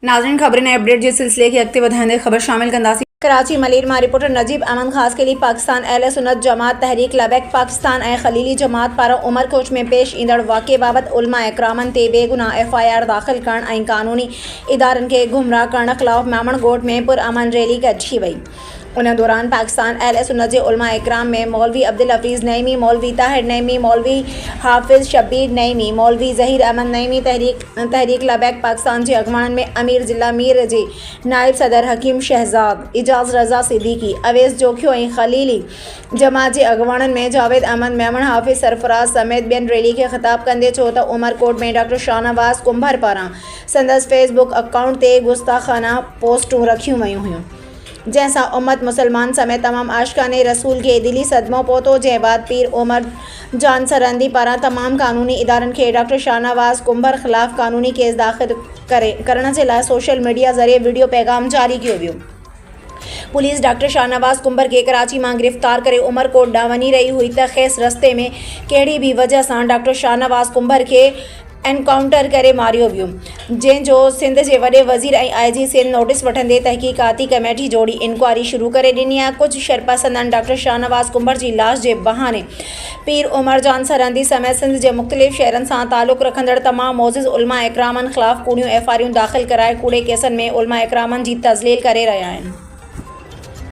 नाज़रीन खबर ने अपडेट जे सिलसिले की अॻिते वधाईंदे ख़बर शामिल कंदासीं। कराची मलीर मां रिपोर्टर नजीब अहमद ख़ास के लिए पाकिस्तान अहले सुन्नत जमात तहरीक लबैक पाकिस्तान ऐं ख़लीली जमात पारां उमरकोट में पेश ईंदड़ वाक़े बाबति उलमा इकरामनि ते बेगुनाह FIR दाख़िल करण ऐं क़ानूनी इदारनि खे गुमराह करण ख़िलाफ़ मामणगोट में पुरअमन रैली कढी वई। उन दौरान पाकिस्तान अहले सुन्नत जे उलमा इकराम में मौलवी अब्दुल हफीज़ नईमी, मौलवी ताहिर नईमी, मौलवी हाफिज़ शब्बीर नईमी, मौलवी ज़हीर अहमद नईमी, तहरीक लबैक पाकिस्तान जे अॻवाननि में अमीर ज़िला मीर जे नाइब सदर हकीम शहज़ाद, इजाज़ रज़ा सिद्दीकी, अवैस जोखियो ऐं ख़लीली जमात जे अॻवाननि में जावेद अहमद, मेमन हाफिज़ सरफराज समेत ॿियनि रैली खे ख़िताब कंदे चयो त उमरकोट में डॉक्टर शाहनवाज़ कुंभर पारां संदसि फेसबुक अकाउंट ते गुस्ताखाना पोस्टूं रखियूं वयूं हुयूं, जंहिंसां उम्मत मुसलमान समेत तमाम आशिकाने रसूल खे दिली सदमो पहुतो। जंहिं बाद पीर उमर जान सरहंदी पारां तमाम कानूनी इदारनि खे डॉक्टर शाहनवाज़ कुंभर ख़िलाफ़ कानूनी केस दाख़िल करण जे लाइ सोशल मीडिया ज़रिए वीडियो पैगाम जारी कयो वियो। पुलिस डॉक्टर शाहनवाज़ कुंभर के कराची मां गिरफ़्तार करे उमरकोट ॾांहुं वञी रही हुई त खेस रस्ते में कहिड़ी बि वजह सां डॉक्टर शाहनवाज़ कुंभर खे एनकाउंटर करे मारियो वियो, जंहिंजो सिंध जे वॾे वज़ीर ऐं IG सिंध नोटिस वठंदे तहक़ीक़ाती कमेटी जोड़ी इंक्वायरी शुरू करे ॾिनी आहे। कुझु शरपसंदनि डॉक्टर शाहनवाज़ कुंभर जी लाश जे बहाने पीर उमर जान सरहंदी समेत सिंध जे मुख़्तलिफ़ शहरनि सां तालुक़ रखंदड़ तमाम मोज़िज़ उलमा इकरामनि ख़िलाफ़ कूड़ियूं FIR दाख़िल कराए कूड़े केसनि में उलमा इकरामनि जी तज़लील करे रहिया आहिनि।